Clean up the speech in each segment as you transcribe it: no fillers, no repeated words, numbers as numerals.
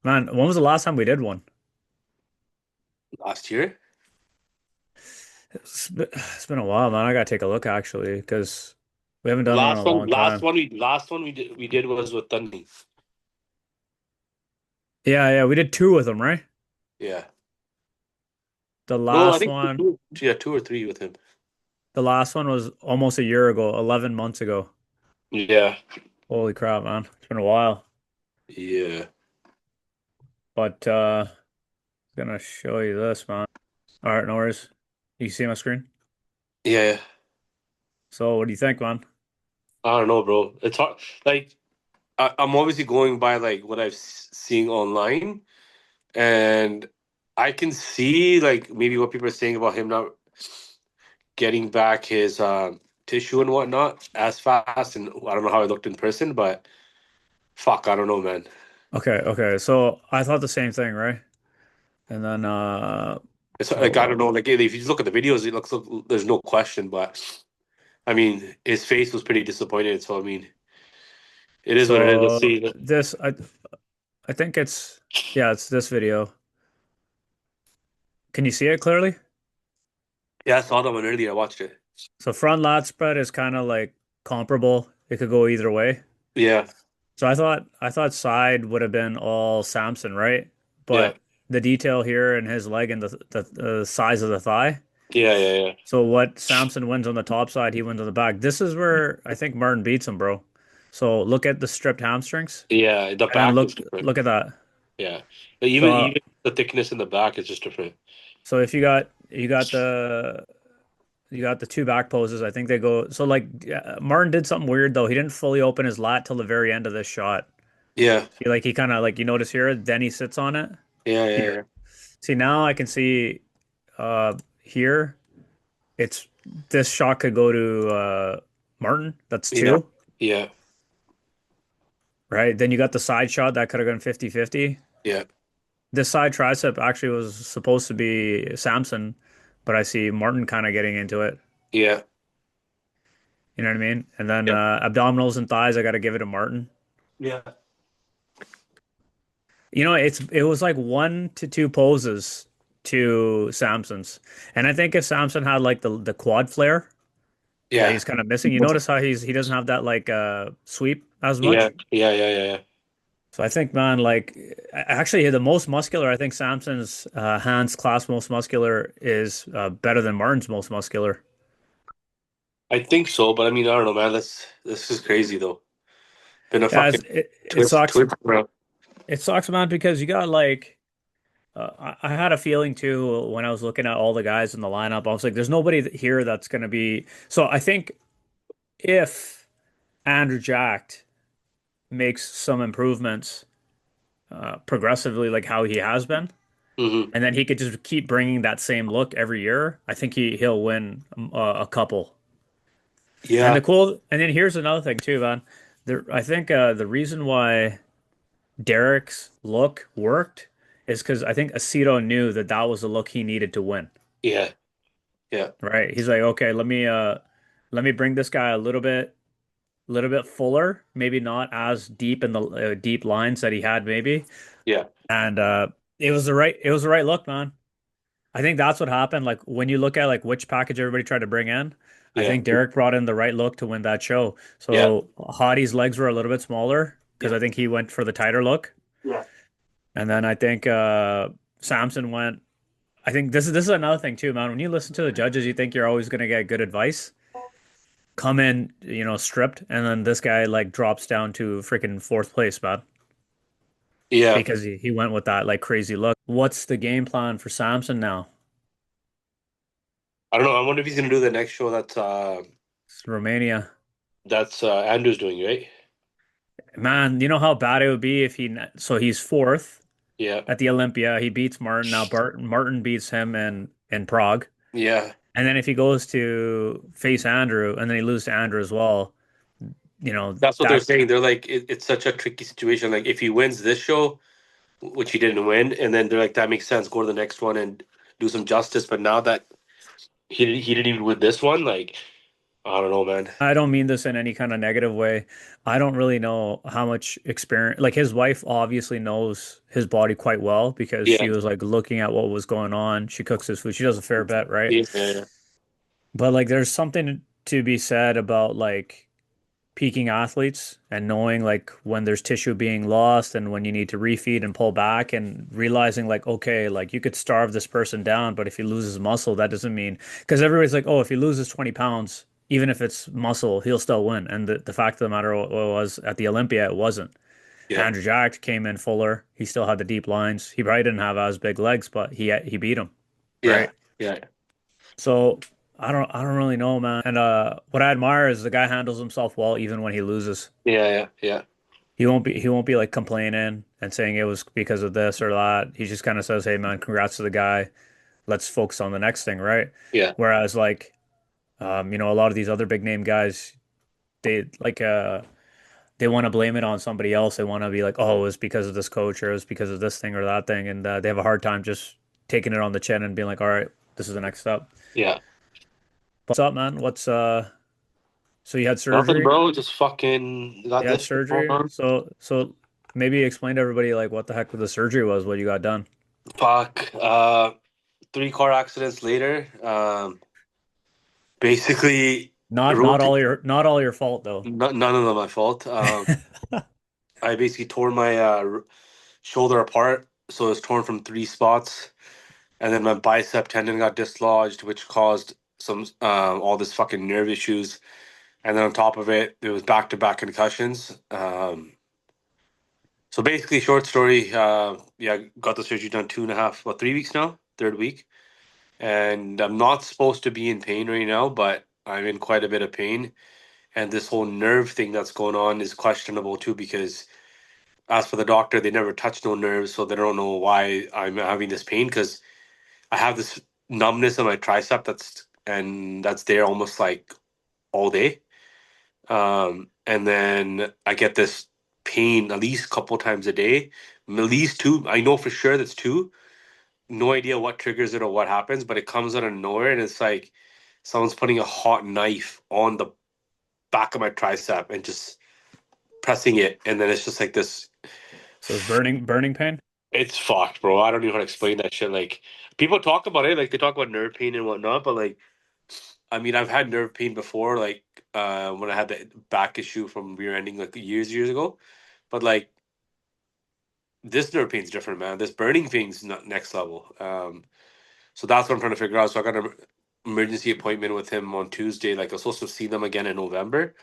Man, when was the last time we did one? Last year. It's been a while, man. I gotta take a look actually, because we haven't done one in Last a one, long last time. one we last one we did was with Tunny. Yeah, yeah, we did two with them, right? Yeah. The No, I last think one, two or three with him. the last one was almost a year ago, 11 months ago. Yeah. Holy crap, man. It's been a while. Yeah. But I'm gonna show you this, man. All right, no worries. You see my screen? Yeah. So what do you think, man? I don't know, bro. It's hard. Like I'm obviously going by like what I've seen online, and I can see like maybe what people are saying about him not getting back his tissue and whatnot as fast. And I don't know how it looked in person, but fuck, I don't know, man. Okay, okay. So I thought the same thing, right? And then It's like I don't so know. Like if you just look at the videos, it looks like there's no question. But I mean, his face was pretty disappointed. So I mean, it is what it is. Let's so see. this I think it's yeah, it's this video. Can you see it clearly? Yeah, I saw that one earlier. I watched it. So front lat spread is kind of like comparable. It could go either way. Yeah, So I thought side would have been all Samson, right? yeah, But the detail here in his leg and the size of the thigh. yeah, yeah, yeah. So what Samson wins on the top side, he wins on the back. This is where I think Martin beats him, bro. So look at the stripped hamstrings, Yeah, the and then back is different. look at that. Yeah, but even So even the thickness in the back is just different. so if you got the two back poses, I think they go. So like Martin did something weird though. He didn't fully open his lat till the very end of this shot. Yeah, He kind of like you notice here, then he sits on it yeah, yeah, here. yeah. See now I can see here it's this shot could go to Martin. That's Yeah, two, yeah, right? Then you got the side shot that could have gone 50-50. yeah, This side tricep actually was supposed to be Samson, but I see Martin kind of getting into it. yeah, You know what I mean? And then yeah, abdominals and thighs, I got to give it to Martin. yeah, It was like one to two poses to Samson's, and I think if Samson had like the quad flare that yeah, he's kind of missing, you notice how he doesn't have that like sweep as yeah, much. yeah, yeah, yeah. So I think, man, like actually the most muscular, I think Samson's hands class most muscular is better than Martin's most muscular. I think so, but I mean, I don't know, man. This is crazy though. Been a Yeah, fucking it sucks. twist, bro. It sucks, man, because you got like I had a feeling too when I was looking at all the guys in the lineup. I was like, there's nobody here that's going to be. So I think if Andrew Jacked makes some improvements progressively, like how he has been, Hmm. and then he could just keep bringing that same look every year, I think he'll win a couple. Yeah, And then here's another thing too, man. I think the reason why Derek's look worked is because I think Aceto knew that that was the look he needed to win. yeah, yeah, Right? He's like, okay, let me bring this guy a little bit fuller, maybe not as deep in the deep lines that he had maybe. yeah, And it was the right look, man. I think that's what happened. Like when you look at like which package everybody tried to bring in, I yeah, think Derek brought in the right look to win that show. yeah, So Hottie's legs were a little bit smaller because yeah, I think he went for the tighter look. yeah. And then I think Samson went. I think this is another thing too, man. When you listen to the judges, you think you're always gonna get good advice. Come in, stripped, and then this guy like drops down to freaking fourth place, man, Yeah. because he went with that like crazy look. What's the game plan for Samson now? I don't know. I wonder if he's gonna do the next show It's Romania. Andrew's doing, right? Man, you know how bad it would be if so he's fourth Yeah, at the Olympia. He beats Martin. Now Martin beats him in Prague. yeah. And then if he goes to face Andrew and then he loses to Andrew as well, you know, That's what they're that saying. They're like, it's such a tricky situation. Like, if he wins this show, which he didn't win, and then they're like, that makes sense. Go to the next one and do some justice. But now that he didn't even win this one, like, I don't know, man. I don't mean this in any kind of negative way. I don't really know how much experience, like his wife obviously knows his body quite well because Yeah, she was like looking at what was going on. She cooks his food. She does a fair bit, right? yeah, yeah, But like there's something to be said about like peaking athletes and knowing like when there's tissue being lost and when you need to refeed and pull back and realizing like okay like you could starve this person down but if he loses muscle that doesn't mean because everybody's like oh if he loses 20 pounds even if it's muscle he'll still win and the fact of the matter was at the Olympia it wasn't. yeah, Andrew Jack came in fuller, he still had the deep lines, he probably didn't have as big legs but he beat him, yeah, right? yeah, So I don't really know, man. And what I admire is the guy handles himself well even when he loses. yeah, yeah, yeah, He won't be like complaining and saying it was because of this or that. He just kind of says, "Hey man, congrats to the guy. Let's focus on the next thing," right? yeah, Whereas like a lot of these other big name guys, they like they want to blame it on somebody else. They want to be like, "Oh, it was because of this coach or it was because of this thing or that thing." And they have a hard time just taking it on the chin and being like, "All right, this is the next step." yeah. What's up, man? So you had Nothing, surgery? bro. Just fucking got You had this shit going surgery? on. So maybe explain to everybody like what the heck the surgery was, what you got done. Fuck. Three car accidents later. Basically, roti Not all your fault though. none of them my fault. I basically tore my shoulder apart, so it was torn from three spots, and then my bicep tendon got dislodged, which caused some all this fucking nerve issues. And then on top of it, it was back to back concussions. So basically, short story. Yeah, got the surgery done 2.5, about 3 weeks now, third week, and I'm not supposed to be in pain right now, but I'm in quite a bit of pain. And this whole nerve thing that's going on is questionable too, because as for the doctor, they never touched no nerves, so they don't know why I'm having this pain. Because I have this numbness in my tricep that's there almost like all day. And then I get this pain at least a couple times a day, at least two. I know for sure that's two. No idea what triggers it or what happens, but it comes out of nowhere, and it's like someone's putting a hot knife on the back of my tricep and just pressing it, and then it's just like this. So it's burning pain? It's fucked, bro. I don't know how to explain that shit. Like people talk about it, like they talk about nerve pain and whatnot, but like I mean, I've had nerve pain before, like when I had the back issue from rear ending like years ago. But like this nerve pain's different, man. This burning thing's not next level. So that's what I'm trying to figure out. So I got an emergency appointment with him on Tuesday. Like I was supposed to see them again in November,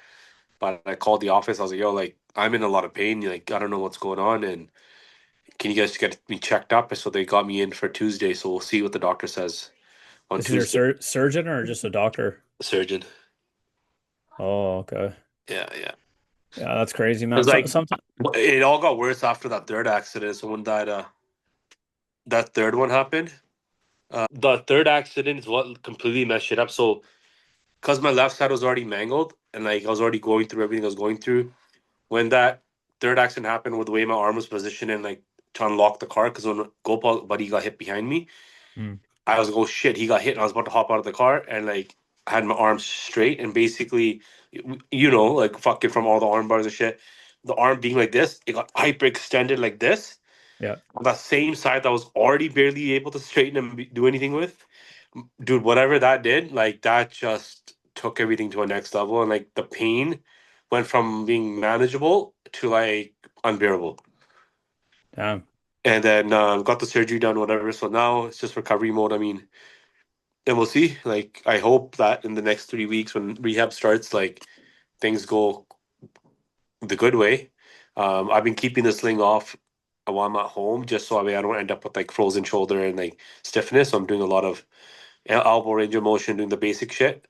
but I called the office. I was like, "Yo, like I'm in a lot of pain. Like I don't know what's going on, and can you guys get me checked up?" So they got me in for Tuesday. So we'll see what the doctor says on Is he your Tuesday. surgeon or just a doctor? Surgeon. Oh, okay. Yeah, yeah. Yeah, that's crazy, man. It's So like sometimes it all got worse after that third accident. Someone died. That third one happened. The third accident is what completely messed shit up. So, because my left side was already mangled and like I was already going through everything I was going through, when that third accident happened with the way my arm was positioned and like to unlock the car, because when GoPro buddy got hit behind me, mm, I was like, oh shit, he got hit, and I was about to hop out of the car, and like I had my arms straight, and basically, like fucking from all the arm bars and shit, the arm being like this, it got hyper extended like this yeah, on that same side that I was already barely able to straighten and do anything with. Dude, whatever that did, like that just took everything to a next level, and like the pain went from being manageable to like unbearable. damn. And then got the surgery done, whatever. So now it's just recovery mode. I mean, and we'll see. Like, I hope that in the next 3 weeks when rehab starts, like things go the good way. I've been keeping the sling off while I'm at home, just so I don't end up with like frozen shoulder and like stiffness. So I'm doing a lot of elbow range of motion, doing the basic shit.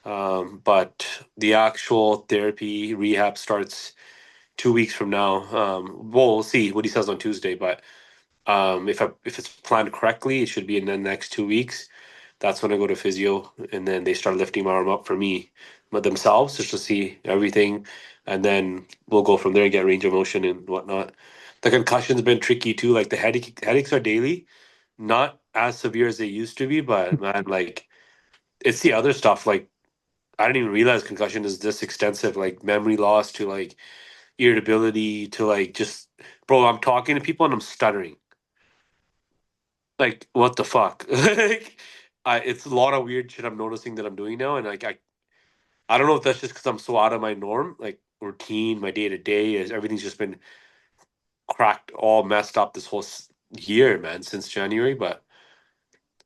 But the actual therapy rehab starts 2 weeks from now. Well, we'll see what he says on Tuesday, but if it's planned correctly, it should be in the next 2 weeks. That's when I go to physio, and then they start lifting my arm up for me, but themselves just to see everything, and then we'll go from there and get range of motion and whatnot. The concussion's been tricky too. Like the headaches are daily, not as severe as they used to be, but man, like it's the other stuff. Like I didn't even realize concussion is this extensive, like memory loss to like irritability to like just, bro, I'm talking to people and I'm stuttering. Like, what the fuck? Like, it's a lot of weird shit I'm noticing that I'm doing now, and like I don't know if that's just because I'm so out of my norm, like routine, my day to day is everything's just been cracked, all messed up this whole year, man, since January. But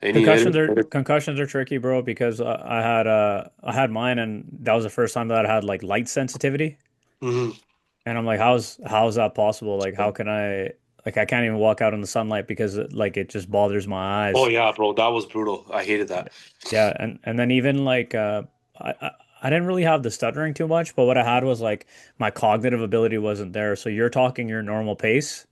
any Concussions edit? are concussions are tricky, bro, because I had mine and that was the first time that I had like light sensitivity. Mhm. And I'm like, how's that possible? Like how can I like I can't even walk out in the sunlight because like it just bothers my Oh eyes. yeah, bro, that was brutal. I hated that. Yeah, and then even like I didn't really have the stuttering too much, but what I had was like my cognitive ability wasn't there. So you're talking your normal pace.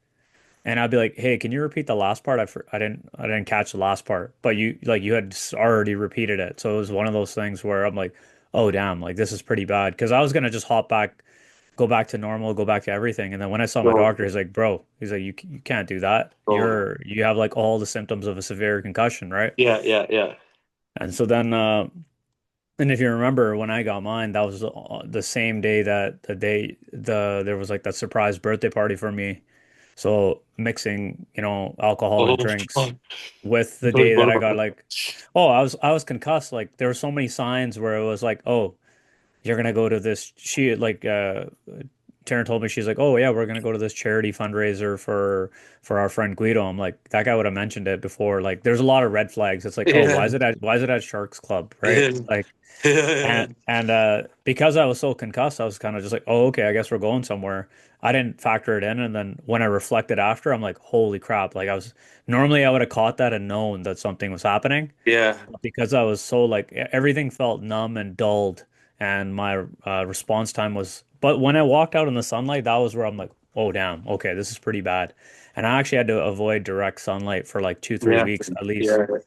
And I'd be like, "Hey, can you repeat the last part? I didn't catch the last part, but you had already repeated it." So it was one of those things where I'm like, "Oh damn, like this is pretty bad." Because I was gonna just hop back, go back to normal, go back to everything. And then when I saw my No, doctor, he's like, "Bro, he's like, you can't do that. no, no. You have like all the symptoms of a severe concussion, right?" Yeah, yeah, yeah. And so then and if you remember when I got mine, that was the same day that there was like that surprise birthday party for me. So mixing, alcohol and Oh, drinks fuck. with the Don't day that go I got to- like, I was concussed. Like there were so many signs where it was like, oh, you're gonna go to this. She like Taryn told me she's like, oh yeah, we're gonna go to this charity fundraiser for our friend Guido. I'm like, that guy would have mentioned it before. Like there's a lot of red flags. It's like, oh, Yeah. why is it at Sharks Club, right? Yeah. Like Yeah. because I was so concussed, I was kind of just like, oh, okay, I guess we're going somewhere. I didn't factor it in, and then when I reflected after, I'm like, holy crap! Like I was normally I would have caught that and known that something was happening, Yeah. but because I was so like everything felt numb and dulled, and my response time was. But when I walked out in the sunlight, that was where I'm like, oh damn, okay, this is pretty bad, and I actually had to avoid direct sunlight for like 2, 3 weeks at least. Yeah. Well,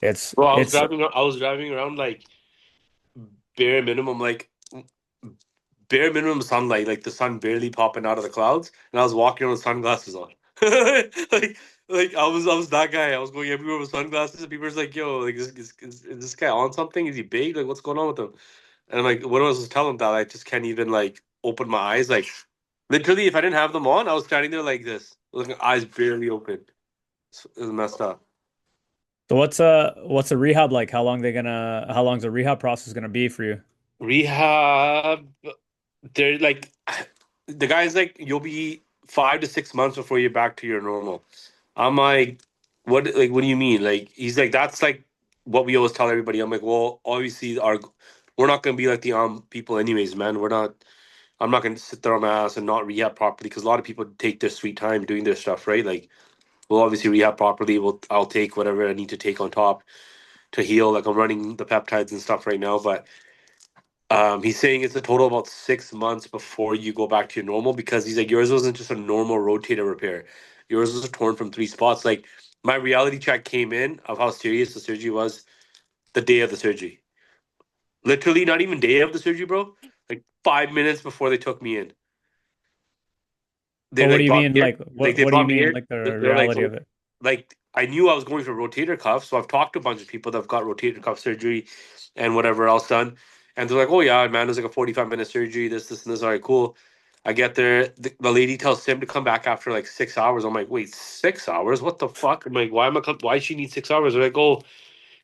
It's I was driving around like bare minimum, like bare minimum sunlight, like the sun barely popping out of the clouds, and I was walking around with sunglasses on. like I was that guy. I was going everywhere with sunglasses, and people were like, "Yo, like is this guy on something? Is he big? Like what's going on with him?" And I'm like, when I was telling him that, I just can't even like open my eyes. Like literally, if I didn't have them on, I was standing there like this, with my eyes barely open. It was messed up. So what's a rehab like? How long's the rehab process gonna be for you? Rehab, they're like the guy's like you'll be 5 to 6 months before you're back to your normal. I'm like, what do you mean? Like he's like that's like what we always tell everybody. I'm like, well, obviously our we're not gonna be like the people anyways, man. We're not. I'm not gonna sit there on my ass and not rehab properly because a lot of people take their sweet time doing their stuff, right? Like we'll obviously rehab properly. I'll take whatever I need to take on top to heal. Like I'm running the peptides and stuff right now, but he's saying it's a total of about 6 months before you go back to your normal because he's like yours wasn't just a normal rotator repair. Yours was torn from three spots. Like my reality check came in of how serious the surgery was the day of the surgery. Literally, not even day of the surgery, bro. Like 5 minutes before they took me in, they But what like do you brought mean me in. like Like they what do you brought me mean in. like the They're like, reality of it? like I knew I was going for rotator cuff, so I've talked to a bunch of people that have got rotator cuff surgery and whatever else done, and they're like, "Oh yeah, man, it was like a 45 minute surgery. This, and this. All right, cool." I get there, the lady tells Sim to come back after like 6 hours. I'm like, "Wait, 6 hours? What the fuck?" I'm like, "Why am I? Why she need 6 hours?" They're like, "Oh,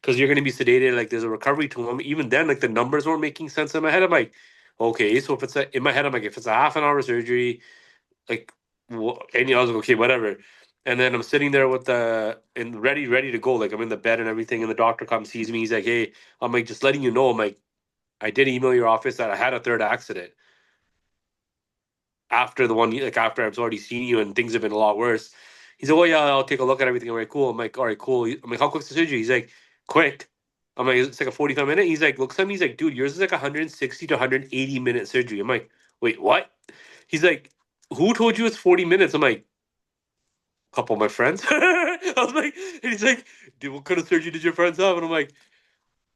because you're gonna be sedated. Like, there's a recovery to him." Even then, like the numbers weren't making sense in my head. I'm like, "Okay, so if it's in my head, I'm like, if it's a half an hour surgery." Like any I was like, okay, whatever. And then I'm sitting there with the and ready to go. Like I'm in the bed and everything, and the doctor comes sees me. He's like, "Hey," I'm like, "Just letting you know." I'm like, "I did email your office that I had a third accident after the one like after I've already seen you and things have been a lot worse." He's like, "Oh yeah, I'll take a look at everything." I'm like, "Cool." I'm like, "All right, cool." I'm like, "How quick's the surgery?" He's like, "Quick." I'm like, "It's like a 45 minute." He's like, looks at me. He's like, "Dude, yours is like 160 to 180 minute surgery." I'm like, "Wait, what?" He's like, "Who told you it's 40 minutes?" I'm like, couple of my friends. I was like, and he's like, "Dude, what kind of surgery did your friends have?" And I'm like,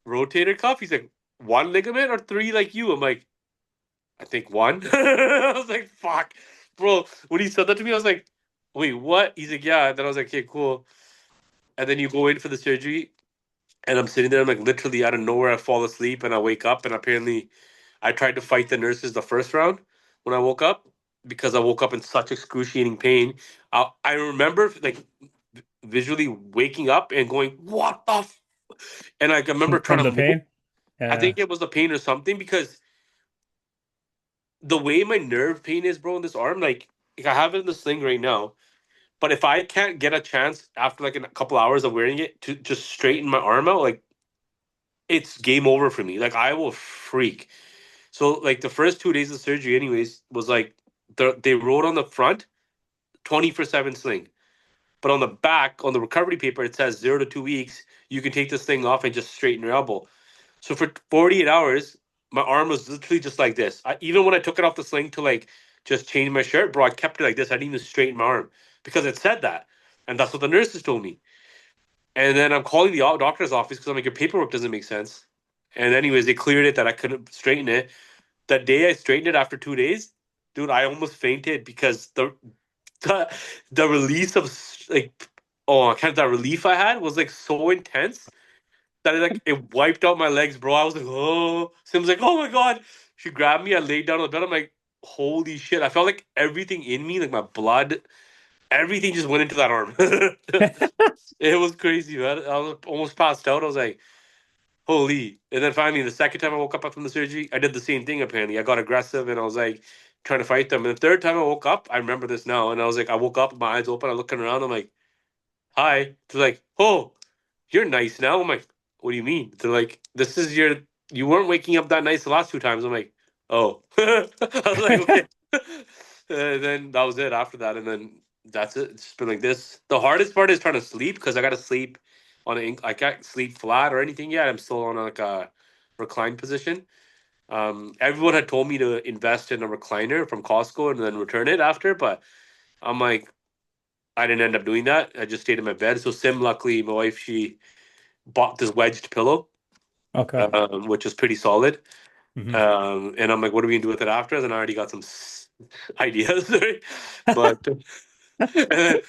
"Rotator cuff." He's like, "One ligament or three like you?" I'm like, "I think one." I was like, "Fuck, bro." When he said that to me, I was like, "Wait, what?" He's like, "Yeah." And then I was like, "Okay, cool." And then you go in for the surgery, And I'm sitting there, I'm like literally out of nowhere, I fall asleep and I wake up, and apparently I tried to fight the nurses the first round when I woke up because I woke up in such excruciating pain. I remember like visually waking up and going, "What the?" And like, I remember trying From to the move. pain. I Yeah. think it was the pain or something because the way my nerve pain is, bro, in this arm, like I have it in the sling right now. But if I can't get a chance after like a couple hours of wearing it to just straighten my arm out, like it's game over for me. Like I will freak. So like the first 2 days of surgery, anyways, was like they wrote on the front 24/7 sling, but on the back on the recovery paper it says 0 to 2 weeks. You can take this thing off and just straighten your elbow. So for 48 hours, my arm was literally just like this. Even when I took it off the sling to like just change my shirt, bro, I kept it like this. I didn't even straighten my arm because it said that, and that's what the nurses told me. And then I'm calling the doctor's office because I'm like, your paperwork doesn't make sense. And anyways, they cleared it that I couldn't straighten it. That day I straightened it after 2 days, dude, I almost fainted because the, the release of like kind of that relief I had was like so intense that it wiped out my legs, bro. I was like, oh, Sim's like, oh my god. She grabbed me. I laid down on the bed. I'm like, holy shit. I felt like everything in me, like my blood, everything just went into that arm. It was crazy, man. I was almost passed out. I was like, holy. And then finally, the second time I woke up from the surgery, I did the same thing apparently. I got aggressive and I was like trying to fight them. And the third time I woke up, I remember this now. And I was like, I woke up, my eyes open, I'm looking around, I'm like, hi. They're like, oh, you're nice now. I'm like, what do you mean? They're like, you weren't waking up that nice the last two times. I'm like, oh. I was like, okay. And then that was it after that. And then that's it. It's been like this. The hardest part is trying to sleep because I got to sleep I can't sleep flat or anything yet. I'm still on like a reclined position. Everyone had told me to invest in a recliner from Costco and then return it after, but I'm like, I didn't end up doing that. I just stayed in my bed. So Sim, luckily, my wife, she bought this wedged pillow, Okay. which is pretty solid. Hmm. And I'm like, what are we gonna do with it after? And I already got some ideas, right? But and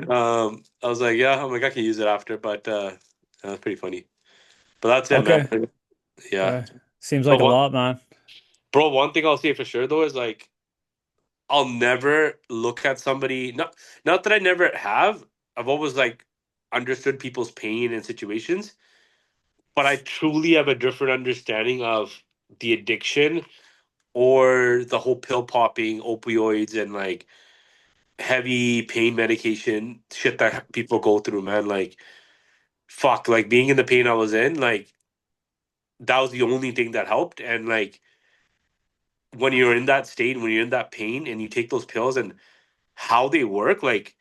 I was like, yeah, I'm like, I can use it after, but that's pretty funny. But that's it, Okay. man. Yeah. Seems But like a what, lot, man. bro? One thing I'll say for sure though is like, I'll never look at somebody. Not that I never have. I've always like understood people's pain and situations, but I truly have a different understanding of the addiction or the whole pill popping, opioids, and like heavy pain medication shit that people go through, man. Like, fuck, like being in the pain I was in, like, that was the only thing that helped. And like, when you're in that state, when you're in that pain and you take those pills and how they work, like,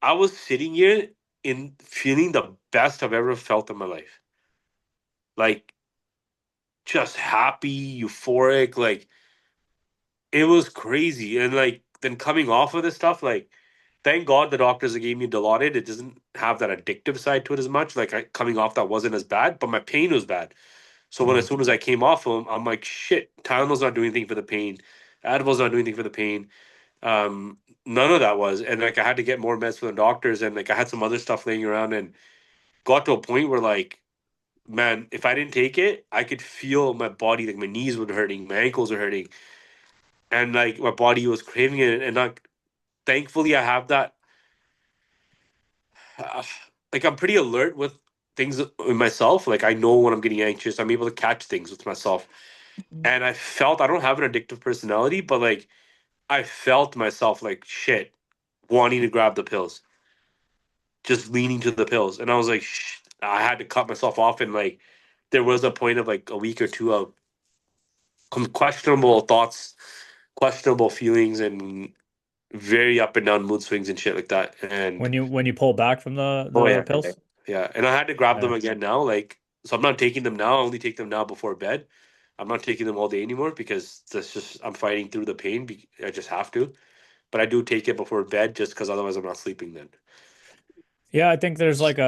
I was sitting here in feeling the best I've ever felt in my life. Like, just happy, euphoric, like, it was crazy. And like then coming off of this stuff, like thank God the doctors that gave me Dilaudid. It doesn't have that addictive side to it as much. Like coming off that wasn't as bad, but my pain was bad. So when as Mhm. soon as I came off of them, I'm like, shit, Tylenol's not doing anything for the pain. Advil's not doing anything for the pain. Um, None of that was. And like I had to get more meds from the doctors and like I had some other stuff laying around and got to a point where like, man, if I didn't take it, I could feel my body, like my knees were hurting, my ankles were hurting and like my body was craving it and like thankfully I have that uh, like I'm pretty alert with things in myself, like I know when I'm getting anxious, I'm able to catch things with myself. And I felt I don't have an addictive personality, but like I felt myself like shit wanting to grab the pills, just leaning to the pills, and I was like I had to cut myself off. And like there was a point of like a week or two of questionable thoughts, questionable feelings, and very up and down mood swings and shit like that. And When you pull back from oh the yeah, pills. yeah. And I had to grab them Yeah. again now. Like so, I'm not taking them now. I only take them now before bed. I'm not taking them all day anymore because that's just I'm fighting through the pain. I just have to. But I do take it before bed just because otherwise I'm not sleeping then. Yeah, I think there's like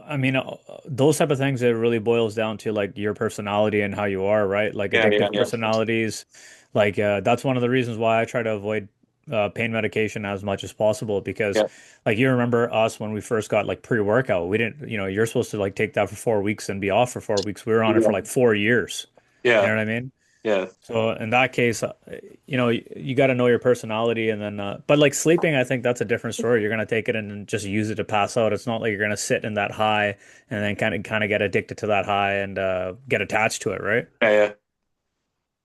I mean, those type of things, it really boils down to like your personality and how you are, right? Like Yeah, yeah, addictive yeah. personalities, like that's one of the reasons why I try to avoid pain medication as much as possible because Yeah. like you remember us when we first got like pre-workout, we didn't, you're supposed to like take that for 4 weeks and be off for 4 weeks. We were on it for Yeah. like 4 years. You Yeah. know what I mean? Yeah. So in that case, you got to know your personality, and then, but like sleeping, I think that's a different story. You're gonna take it and just use it to pass out. It's not like you're gonna sit in that high and then kind of get addicted to that high and get attached to it, right? Yeah. Yeah.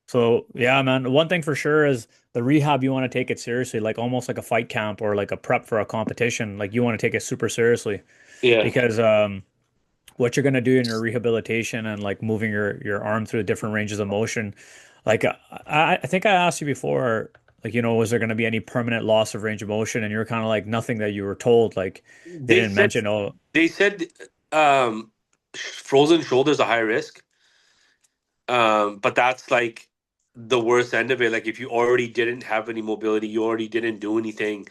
So yeah, man. One thing for sure is the rehab. You want to take it seriously, like almost like a fight camp or like a prep for a competition. Like you want to take it super seriously Yeah. because what you're gonna do in your rehabilitation and like moving your arm through different ranges of motion. Like I think I asked you before, like was there gonna be any permanent loss of range of motion? And you're kind of like nothing that you were told. Like they They didn't said mention. Oh, they said frozen shoulders a high risk. But that's like the worst end of it. Like if you already didn't have any mobility, you already didn't do anything,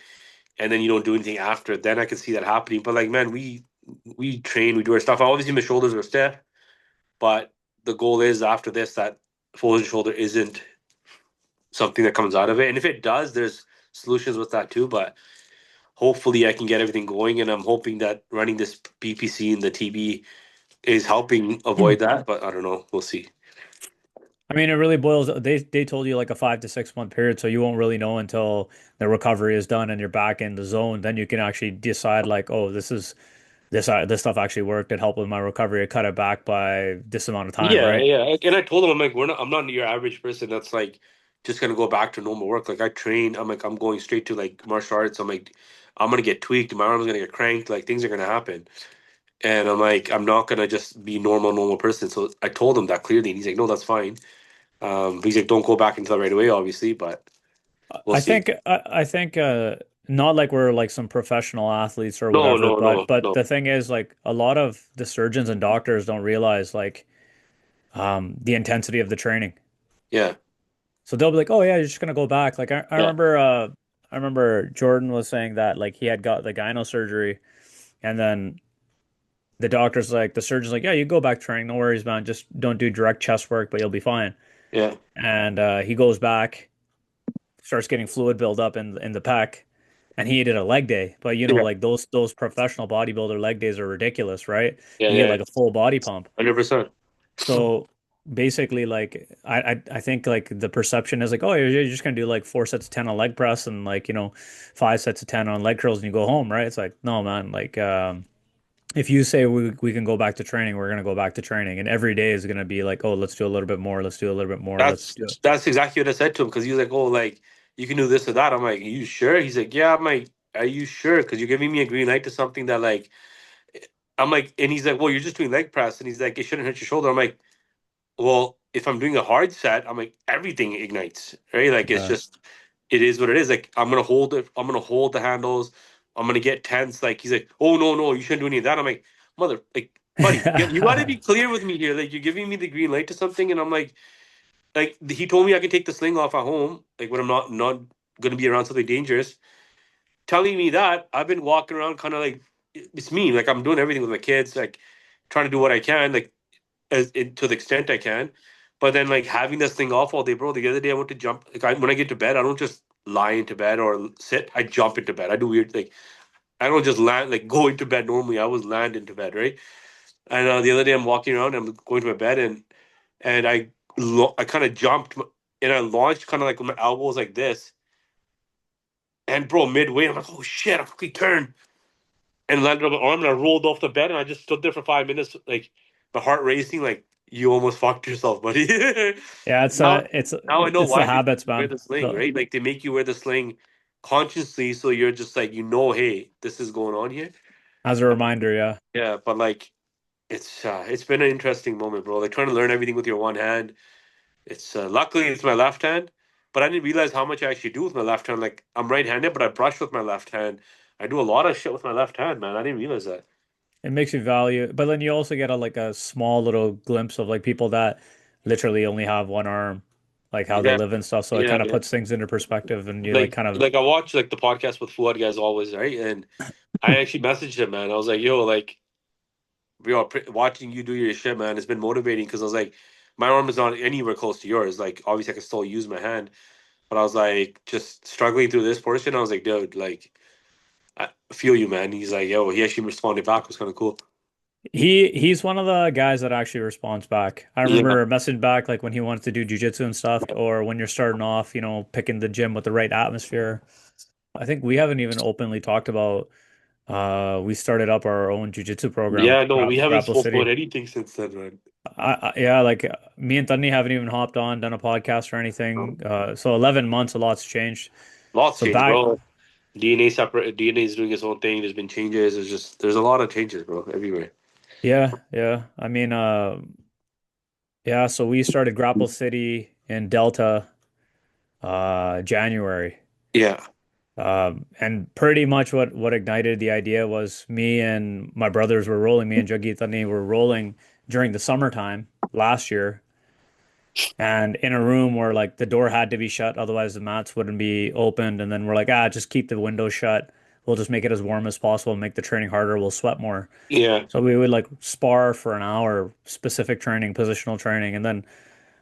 and then you don't do anything after, then I can see that happening. But like, man, we train, we do our stuff. Obviously, my shoulders are stiff, but the goal is after this that frozen shoulder isn't something that comes out of it. And if it does, there's solutions with that too. But hopefully, I can get everything going, and I'm hoping that running this BPC and the TB is helping avoid that. But I don't know. We'll see. I mean, it really boils. They told you like a 5 to 6 month period, so you won't really know until the recovery is done and you're back in the zone. Then you can actually decide like, oh, this stuff actually worked. It helped with my recovery. It cut it back by this amount of time, Yeah, right? yeah. And I told him, I'm like, I'm not your average person that's like just gonna go back to normal work. Like I train, I'm like, I'm going straight to like martial arts. I'm like, I'm gonna get tweaked, my arm's gonna get cranked, like things are gonna happen. And I'm like, I'm not gonna just be normal person. So I told him that clearly, and he's like, no, that's fine. But he's like, don't go back into that right away, obviously, but we'll see. I think not like we're like some professional athletes or No, whatever, no, but no, but no. the thing is like a lot of the surgeons and doctors don't realize like the intensity of the training. Yeah, So they'll be like, "Oh yeah, you're just gonna go back." Like yeah, I remember Jordan was saying that like he had got the gyno surgery, and then the surgeon's like, "Yeah, you go back training, no worries, man. Just don't do direct chest work, but you'll be fine." yeah, And he goes back, starts getting fluid buildup in the pec, and he did a leg day. But yeah, like those professional bodybuilder leg days are ridiculous, right? yeah, You get yeah. like a full body pump. 100%. So basically, like I think like the perception is like, oh, you're just gonna do like 4 sets of 10 on leg press and like 5 sets of 10 on leg curls and you go home, right? It's like no, man. Like if you say we can go back to training, we're gonna go back to training, and every day is gonna be like, oh, let's do a little bit more, let's do a little bit more, let's That's do it. that's exactly what I said to him because he was like, "Oh, like you can do this or that." I'm like, "Are you sure?" He's like, "Yeah." I'm like, "Are you sure?" Because you're giving me a green light to something that like I'm like, and he's like, "Well, you're just doing leg press," and he's like, "It shouldn't hurt your shoulder." I'm like, "Well, if I'm doing a hard set, I'm like everything ignites, right? Like it's Yeah. just it is what it is. Like I'm gonna hold it, I'm gonna hold the handles, I'm gonna get tense." Like he's like, "Oh no, no, you shouldn't do any of that." I'm like, "Mother, like." Buddy, you got to be clear with me here. Like you're giving me the green light to something, and I'm like he told me I can take the sling off at home, like when I'm not going to be around something dangerous. Telling me that I've been walking around kind of like it's me, like I'm doing everything with my kids, like trying to do what I can, like to the extent I can. But then like having this thing off all day, bro. The other day I went to jump. Like when I get to bed, I don't just lie into bed or sit. I jump into bed. I do weird like I don't just land like go into bed normally. I always land into bed, right? And the other day I'm walking around, I'm going to my bed, and I kind of jumped and I launched kind of like with my elbows like this. And bro, midway, I'm like, oh shit, I quickly turned and landed on my arm and I rolled off the bed and I just stood there for 5 minutes, like my heart racing, like you almost fucked yourself, buddy. Yeah, now, now I know it's the why they habits, wear man. the sling, The right? Like they make you wear the sling consciously so you're just like, hey, this is going on here. As a reminder, yeah. Yeah, but like it's been an interesting moment, bro. Like trying to learn everything with your one hand. It's luckily it's my left hand, but I didn't realize how much I actually do with my left hand. Like I'm right-handed, but I brush with my left hand. I do a lot of shit with my left hand, man. I didn't realize that. It makes you value, but then you also get a like a small little glimpse of like people that literally only have one arm, like how they Yeah, live and stuff. So it yeah, kind of yeah. puts things into perspective, and you like Like kind of like I watch like the podcast with Fuad guys always, right? And I actually messaged him, man. I was like, yo, like watching you do your shit, man. It's been motivating because I was like, my arm is not anywhere close to yours. Like obviously I can still use my hand. but I was like just struggling through this portion. I was like, dude, like I feel you, man. He's like, yo, he actually responded back. It was kind of cool. He's one of the guys that actually responds back. I Yeah, remember messaging back like when he wanted to do jujitsu and stuff, or when you're starting off, picking the gym with the right atmosphere. I think we haven't even openly talked about we started up our own jujitsu program, yeah. No, we haven't Grapple spoken about City. anything since then, man. Yeah, like me and Thunny haven't even hopped on, done a podcast or anything. So 11 months, a lot's changed. Lots So changed, back, bro. DNA separate. DNA is doing its own thing. There's been changes. There's a lot of changes, bro, everywhere. yeah, yeah. I mean, yeah. So we started Grapple City in Delta, January. Yeah, And pretty much what ignited the idea was me and my brothers were rolling. Me and Jaggeet Thani were rolling during the summertime last year, and in a room where like the door had to be shut, otherwise the mats wouldn't be opened. And then we're like, just keep the window shut. We'll just make it as warm as possible, make the training harder. We'll sweat more. yeah, So we would like spar for an hour, specific training, positional training, and then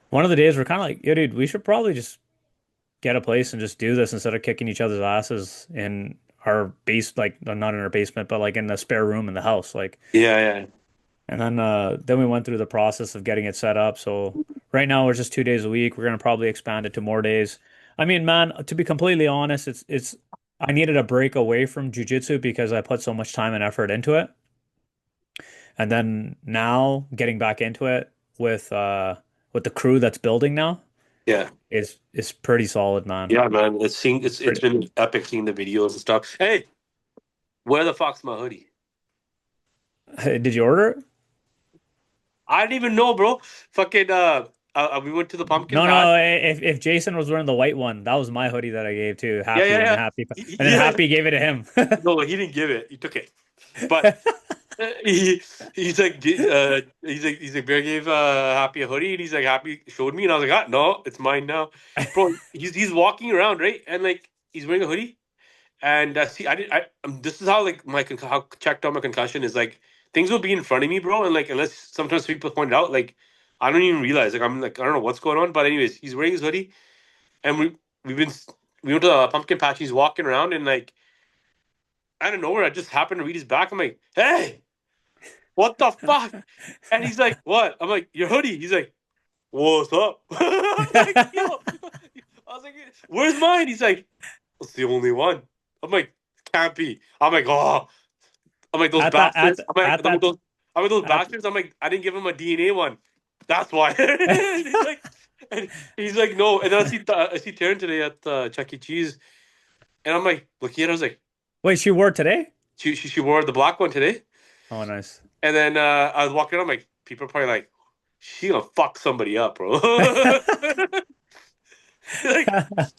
one of the days we're kind of like, yo, dude, we should probably just get a place and just do this instead of kicking each other's asses in our base, like not in our basement, but like in the spare room in the house. Like, yeah, yeah. and then we went through the process of getting it set up. So right now we're just 2 days a week. We're gonna probably expand it to more days. I mean, man, to be completely honest, it's I needed a break away from jujitsu because I put so much time and effort into it. And then now getting back into it with the crew that's building now Yeah. is pretty solid, man. Yeah, man. It's Pretty, been epic seeing the videos and stuff. Hey, where the fuck's my hoodie? did you order it? I didn't even know, bro. Fucking we went to the pumpkin No, patch. no. If Jason was wearing the white one, that was my hoodie that I gave to Yeah, Happy yeah, when yeah. And then Yeah. Happy gave it to him. No, he didn't give it. He took it. But he's like he's like Bear gave Happy a hoodie and he's like Happy showed me and I was like, no, it's mine now. Bro, he's walking around, right? And like he's wearing a hoodie. And see, I did. This is how like how checked out my concussion is like things will be in front of me, bro, and like unless sometimes people point it out, like I don't even realize. Like I'm like I don't know what's going on, but anyways, he's wearing his hoodie, and we've been we went to the pumpkin patch. He's walking around, and like out of nowhere, I just happened to read his back. I'm like, hey, what the fuck? And he's like, what? I'm like, your hoodie. He's like, what's up? I'm like, yo. I was like, where's mine? He's like, it's the only one. I'm like, can't be. I'm like, oh. I'm like those At that bastards. at that I'm like those at bastards. I'm like, I didn't give him a DNA one. That's why. And he's like, no. And then I see Taryn today at Chuck E. Cheese, and I'm like, looking at her, I was like, Wait, she wore it today? she wore the black one today. Oh, nice. And then I was walking. I'm like, people are probably like, she gonna fuck somebody up, bro. Like,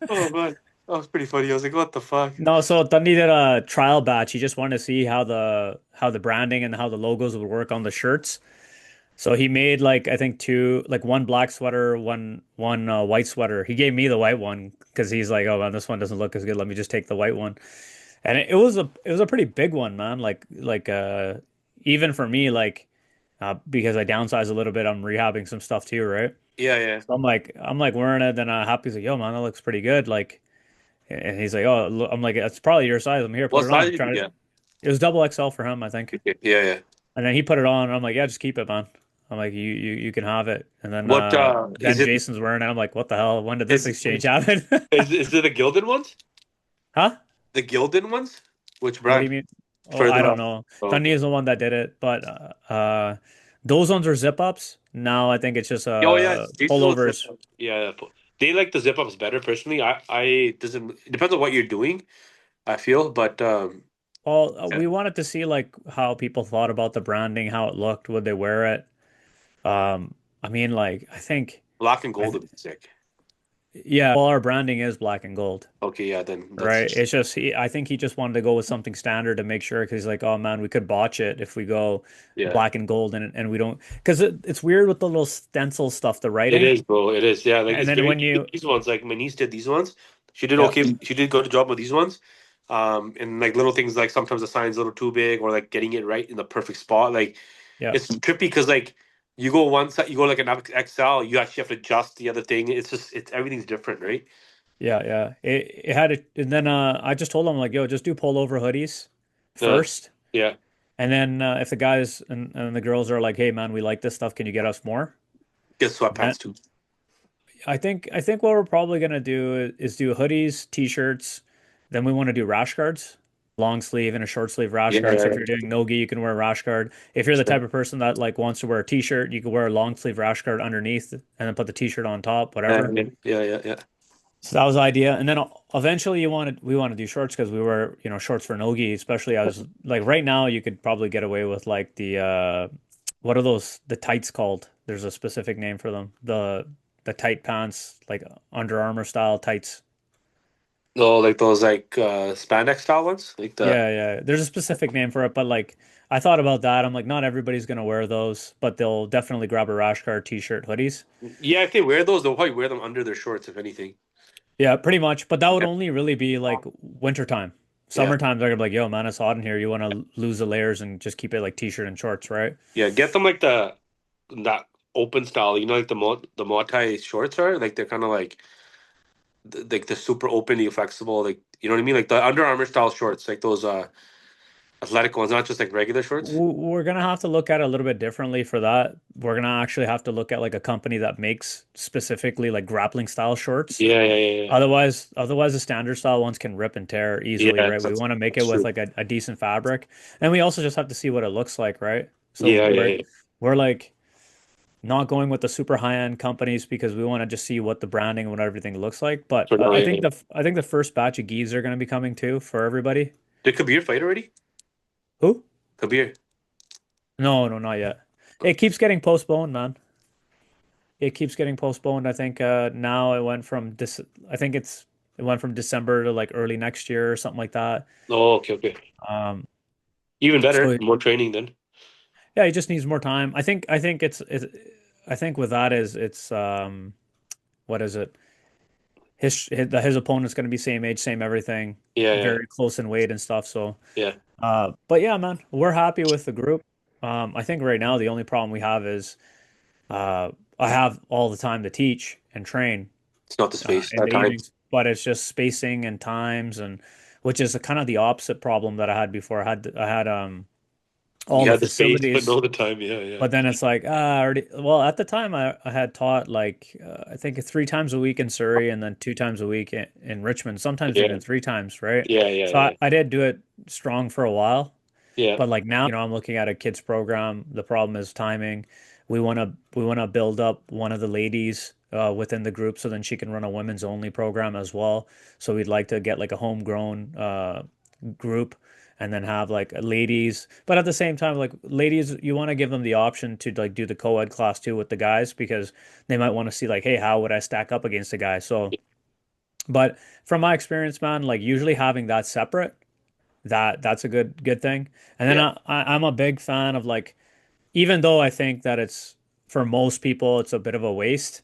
oh man, that was pretty funny. I was like, what the fuck? No, so Dundee did a trial batch. He just wanted to see how the branding and how the logos would work on the shirts. So he made like I think two, like one black sweater, one white sweater. He gave me the white one because he's like, oh man, this one doesn't look as good. Let me just take the white one. And it was a pretty big one, man. Even for me, like because I downsized a little bit, I'm rehabbing some stuff too, right? Yeah, yeah. So I'm like wearing it, then Happy's like, yo man, that looks pretty good. Like, and he's like, oh, look, I'm like, it's probably your size. I'm here, put What it size on. did you get? It was double XL for him, I think. Yeah, yeah. And then he put it on. And I'm like, yeah, just keep it, man. I'm like, you can have it. And What is then it? Jason's wearing it. I'm like, what the hell? When did this Is exchange happen? is it the gilded ones? Huh? The gilded ones? Which What do you brand? mean? Oh, I Further don't up. know. Oh, Tunny okay. is the one that did it, but those ones are zip ups. Now I think it's just Oh yeah, Jason's ones zip pullovers. up. Yeah, they like the zip ups better. Personally, I doesn't. It depends on what you're doing. I feel, but Well, yeah. we wanted to see like how people thought about the branding, how it looked, would they wear it? I mean, like Black and I gold th would be sick. yeah, well, our branding is black and gold. Okay, yeah, then Right. that's It's just I think he just wanted to go with something standard to make sure because he's like, oh man, we could botch it if we go yeah. black and gold and we don't because it's weird with the little stencil stuff, the It writing. is, bro. It is. Yeah, like And it's then very when easy with you these ones. Like my niece did these ones. She did yeah, okay. She did good job with these ones. And like little things like sometimes the sign's a little too big or like getting it right in the perfect spot. Like yeah. it's trippy because like you go one side, you go like an XL, you actually have to adjust the other thing. It's just it's everything's different, right? Yeah, yeah. It had it, and then I just told them like, yo, just do pullover hoodies Uh, first, yeah. and then if the guys and the girls are like, hey man, we like this stuff, can you get us more? Get Then sweatpants too. I think what we're probably gonna do is do hoodies, t-shirts, then we want to do rash guards, long sleeve and a short sleeve rash Yeah, guard. So if yeah, you're doing no-gi, you can wear a rash guard. If you're the yeah. type of person that like wants to wear a t-shirt, you can wear a long sleeve rash guard underneath and then put the t-shirt on top, whatever. Yeah, yeah, yeah. So that was the idea. And then eventually we want to do shorts because we were, shorts for nogi, especially as like right now you could probably get away with like what are those the tights called? There's a specific name for them. The tight pants, like Under Armour style tights. No, like those like spandex style ones, like the. Yeah, yeah. There's a specific name for it, but like I thought about that. I'm like, not everybody's gonna wear those, but they'll definitely grab a rash guard, t-shirt, hoodies. Yeah, if they wear those, they'll probably wear them under their shorts, if anything. Yeah, pretty much. But that would Yeah, only really be like wintertime. yeah, Summertime, they're gonna be like, yo, man, it's hot in here. You want to lose the layers and just keep it like t-shirt and shorts, right? yeah. Get them like the that open style. You know, like the Muay Thai shorts are like they're kind of like the super open, the flexible, like you know what I mean, like the Under Armour style shorts, like those athletic ones, not just like regular shorts. We're gonna have to look at it a little bit differently for that. We're gonna actually have to look at like a company that makes specifically like grappling style shorts. Yeah, yeah, yeah, Otherwise, the standard style ones can rip and tear yeah. easily, Yeah, right? We want to make it that's with true. like a decent fabric, and we also just have to see what it looks like, right? So Yeah, yeah, yeah. we're like not going with the super high-end companies because we want to just see what the branding and what everything looks like. But So now, yeah. I think the first batch of gis are going to be coming too for everybody. Did Kabir fight already? Who? Kabir. No, no, not yet. It keeps getting postponed, man. It keeps getting postponed. I think now it went from this. I think it went from December to like early next year or something like that. Oh, okay, okay. Um, Even better, so more training then. yeah, he just needs more time. I think with that is it's what is it? His opponent's going to be same age, same everything, Yeah, yeah, very close in weight and stuff. So, yeah. but yeah, man, we're happy with the group. I think right now the only problem we have is uh, I have all the time to teach and train It's not the space in at the times. evenings, but it's just spacing and times and which is kind of the opposite problem that I had before. I had all You the had the space, but facilities. no the time. Yeah, yeah, But then it's like, I already, well, at the time I had taught like, I think 3 times a week in Surrey and then 2 times a week in Richmond, sometimes yeah, even 3 times, right? yeah, yeah, So yeah, I did do it strong for a while. yeah. But like now, I'm looking at a kids program. The problem is timing. We want to build up one of the ladies within the group so then she can run a women's only program as well. So we'd like to get like a homegrown group and then have like ladies. But at the same time, like ladies, you want to give them the option to like do the co-ed class too with the guys because they might want to see like, hey, how would I stack up against a guy? So, but from my experience, man, like usually having that separate that's a good thing. And then Yeah. I'm a big fan of like, even though I think that it's for most people it's a bit of a waste.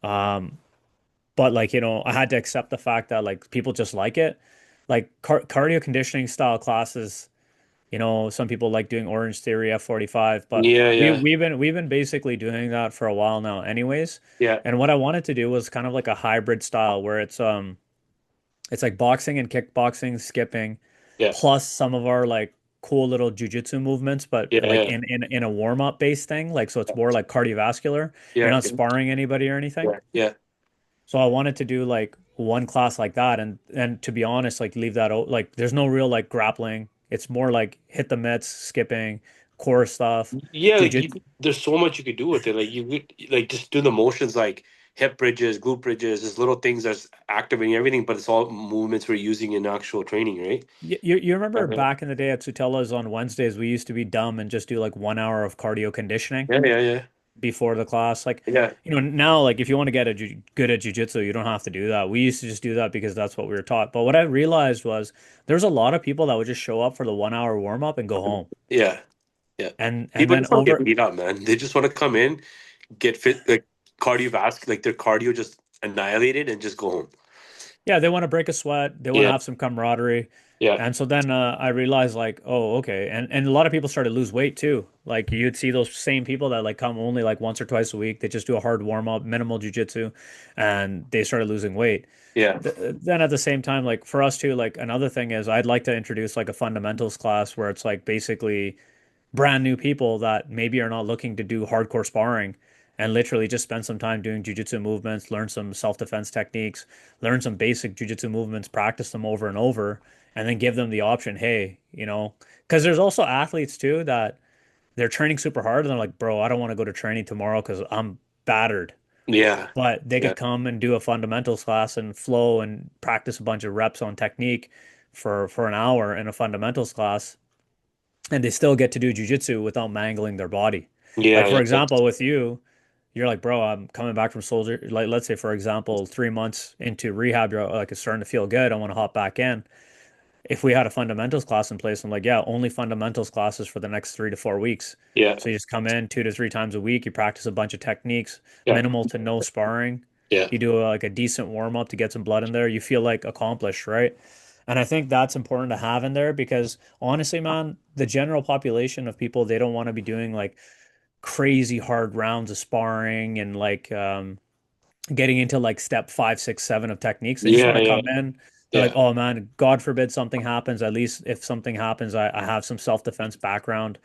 Um, but like I had to accept the fact that like people just like it. Like cardio conditioning style classes. Some people like doing Orange Theory F45, but Yeah, yeah, we've been basically doing that for a while now, anyways. yeah, And what I wanted to do was kind of like a hybrid style where it's like boxing and kickboxing, skipping, yeah, plus some of our like cool little jujitsu movements, but yeah, like yeah, in a warm-up based thing. Like so it's more like cardiovascular. You're yeah, not sparring anybody or anything. yeah, yeah. So I wanted to do like one class like that and to be honest, like leave that out like there's no real like grappling. It's more like hit the mitts, skipping, core stuff, Yeah, like jujitsu. there's so much you could do with it. Like you could like just do the motions like hip bridges, glute bridges, there's little things that's activating everything, but it's all movements we're using in actual training, right? You remember Uh-huh. back in the day at Sutella's on Wednesdays, we used to be dumb and just do like 1 hour of cardio conditioning Yeah, yeah, yeah. before the class. Like, Yeah. now, like if you want to get good at jujitsu, you don't have to do that. We used to just do that because that's what we were taught. But what I realized was there's a lot of people that would just show up for the 1 hour warm up and go home. Yeah. Yeah. And People then just want to get over beat up, man. They just want to come in, get fit, like cardiovascular, like their cardio just annihilated and just go home. Yeah, they want to break a sweat. They want to Yeah, have some camaraderie. yeah, And so then I realized like, oh, okay. And a lot of people started to lose weight too. Like you'd see those same people that like come only like once or twice a week. They just do a hard warm up, minimal jujitsu, and they started losing weight. yeah, Then at the same time, like for us too, like another thing is I'd like to introduce like a fundamentals class where it's like basically brand new people that maybe are not looking to do hardcore sparring and literally just spend some time doing jujitsu movements, learn some self-defense techniques, learn some basic jujitsu movements, practice them over and over, and then give them the option, hey, because there's also athletes too that they're training super hard and they're like, bro, I don't want to go to training tomorrow because I'm battered. yeah, But they yeah, could come and do a fundamentals class and flow and practice a bunch of reps on technique for an hour in a fundamentals class and they still get to do jujitsu without mangling their body. Like for yeah, yeah, example, with you, you're like, bro, I'm coming back from soldier. Like, let's say for example, 3 months into rehab, you're like, it's starting to feel good. I want to hop back in. If we had a fundamentals class in place, I'm like, yeah, only fundamentals classes for the next 3 to 4 weeks. yeah, So you just come in 2 to 3 times a week. You practice a bunch of techniques, yeah, minimal to no sparring. yeah, You do like a decent warm up to get some blood in there. You feel like accomplished, right? And I think that's important to have in there because honestly, man, the general population of people, they don't want to be doing like crazy hard rounds of sparring and like getting into like step 5, 6, 7 of techniques. They just want yeah, to yeah, come in. They're like, yeah, oh man, God forbid something happens. At least if something happens, I have some self-defense background.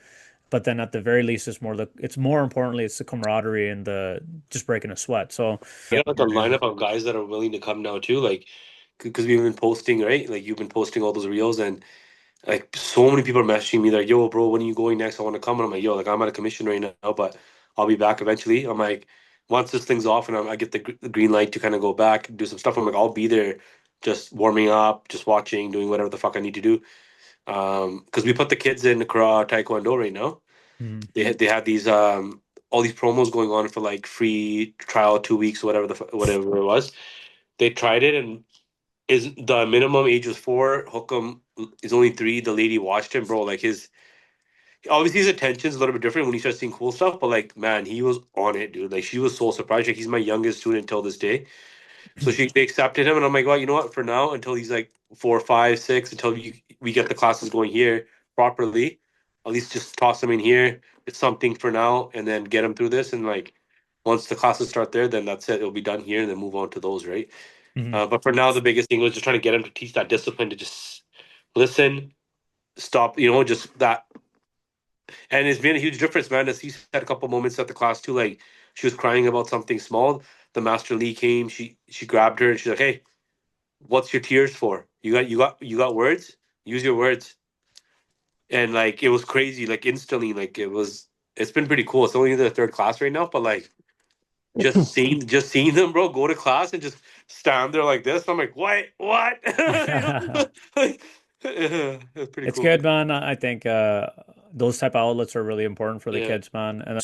But then at the very least, it's more importantly, it's the camaraderie and the just breaking a sweat. So I yeah, got like a lineup of guys that are willing to come now too, like because we've been posting, right? Like you've been posting all those reels, and like so many people are messaging me like, "Yo, bro, when are you going next? I want to come." And I'm like, "Yo, like I'm out of commission right now, but I'll be back eventually." I'm like, once this thing's off and I get the green light to kind of go back and do some stuff, I'm like, I'll be there, just warming up, just watching, doing whatever the fuck I need to do. Because we put the kids in karate, taekwondo right now. Mhm. They had these all these promos going on for like free trial 2 weeks, whatever whatever it was. They tried it and is the minimum age was 4. Hookem is only 3. The lady watched him, bro. Like his obviously his attention's a little bit different when he starts seeing cool stuff, but like man, he was on it, dude. Like she was so surprised. Like he's my youngest student till this day. So they accepted him, and I'm like, well, you know what? For now, until he's like 4, 5, 6, until we get the classes going here properly, at least just toss him in here. It's something for now, and then get him through this. And like once the classes start there, then that's it. It'll be done here, and then move on to those, right? Mhm. But for now, the biggest thing was just trying to get him to teach that discipline to just listen, stop, just that. And it's been a huge difference, man. As he had a couple moments at the class too, like she was crying about something small. The Master Lee came, she grabbed her and she's like, "Hey, what's your tears for? You got words? Use your words." And like it was crazy, like instantly, like it's been pretty cool. It's only the third class right now, but like just seeing them, bro, go to class and just stand there like this. I'm like, what? Like, it's pretty It's cool. good, man. I think those type of outlets are really important for the Yeah. kids, man. And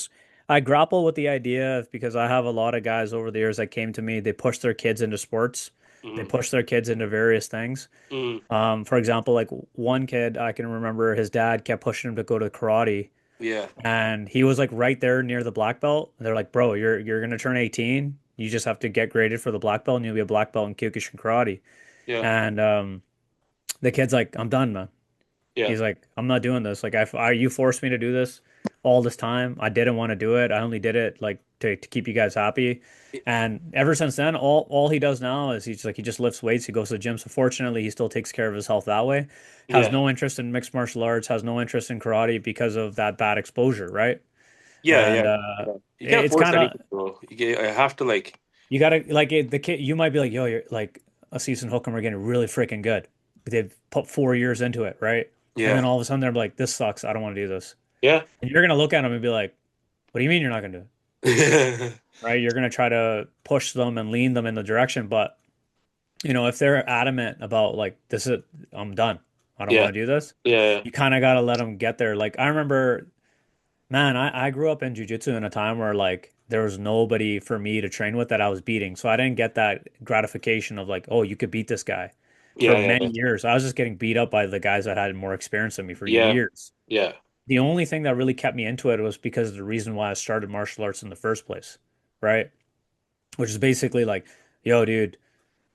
I grapple with the idea of because I have a lot of guys over the years that came to me. They push their kids into sports. They Mm, push their kids into various things. mm, For example, like one kid, I can remember his dad kept pushing him to go to karate, yeah. and he was like right there near the black belt. They're like, "Bro, you're gonna turn 18. You just have to get graded for the black belt, and you'll be a black belt in Kyokushin karate." Yeah. And the kid's like, "I'm done, man." Yeah. He's like, I'm not doing this. Like, you forced me to do this all this time. I didn't want to do it. I only did it like to keep you guys happy. And ever since then, all he does now is he just lifts weights. He goes to the gym. So fortunately, he still takes care of his health that way. Has Yeah. no interest in mixed martial arts. Has no interest in karate because of that bad exposure, right? Yeah. And Yeah. Yeah. You can't it's force kind of anything, bro. I have to like. you gotta like the kid. You might be like, yo, you're like a season Hookham are getting really freaking good. They've put 4 years into it, right? And then Yeah. all of a sudden they're like, this sucks. I don't want to do this. Yeah. And you're gonna look at them and be like, "What do you mean you're not gonna do it?" Right? You're gonna try to push them and lean them in the direction, but if they're adamant about like this is I'm done, I don't want Yeah. to do this, Yeah. you kind of gotta let them get there. Like I remember, man, I grew up in jujitsu in a time where like there was nobody for me to train with that I was beating, so I didn't get that gratification of like, oh, you could beat this guy. For Yeah. Yeah. many Yeah. years, I was just getting beat up by the guys that had more experience than me for Yeah. years. Yeah. The only thing that really kept me into it was because of the reason why I started martial arts in the first place, right? Which is basically like, yo, dude,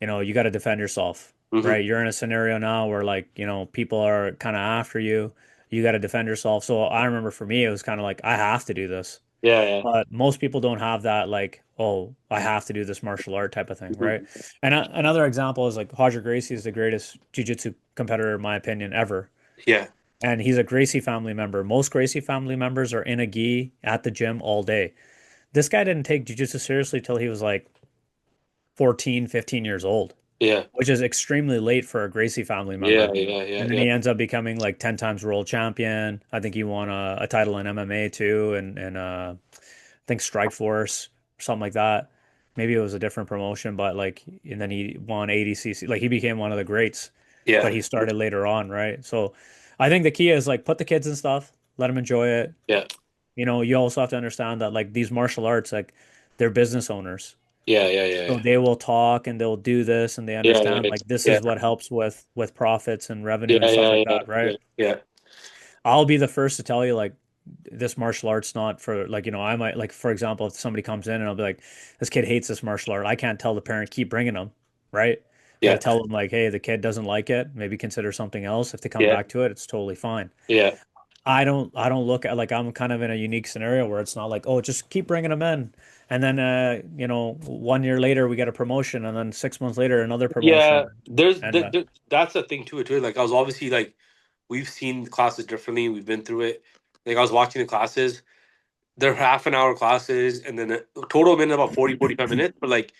you got to defend yourself, Hmm. right? You're in a scenario now where like, people are kind of after you. You got to defend yourself. So I remember for me, it was kind of like, I have to do this. Yeah, yeah. But most people don't have that, like, oh, I have to do this martial art type of thing, right? Mhm. And another example is like Roger Gracie is the greatest jiu-jitsu competitor, in my opinion, ever. Yeah, And he's a Gracie family member. Most Gracie family members are in a gi at the gym all day. This guy didn't take jiu-jitsu seriously till he was like 14, 15 years old, yeah, which is extremely late for a Gracie family yeah, member. yeah, yeah, And then yeah, he ends up becoming like 10 times world champion. I think he won a title in MMA too, and I think Strike Force or something like that. Maybe it was a different promotion, but like, and then he won ADCC. Like he became one of the greats, but yeah, he started later on, right? So I think the key is like put the kids and stuff, let them enjoy it. yeah, You also have to understand that like these martial arts, like they're business owners. yeah, yeah, yeah, So yeah, they will talk and they'll do this and they yeah, yeah, understand like this yeah, is what helps with profits and revenue yeah, and stuff yeah, like yeah, that, yeah, right? yeah, I'll be the first to tell you like this martial art's not for like, I might like for example, if somebody comes in and I'll be like, this kid hates this martial art. I can't tell the parent keep bringing them, right? Got to yeah, tell them like, hey, the kid doesn't like it. Maybe consider something else. If they come yeah, back to it, it's totally fine. yeah, I don't look at like I'm kind of in a unique scenario where it's not like, oh, just keep bringing them in. And then 1 year later we get a promotion and then 6 months later another yeah. promotion. And That's a thing too. Like I was obviously like we've seen classes differently. We've been through it. Like I was watching the classes. They're half an hour classes, and then a total minute about 40, 45 minutes. But like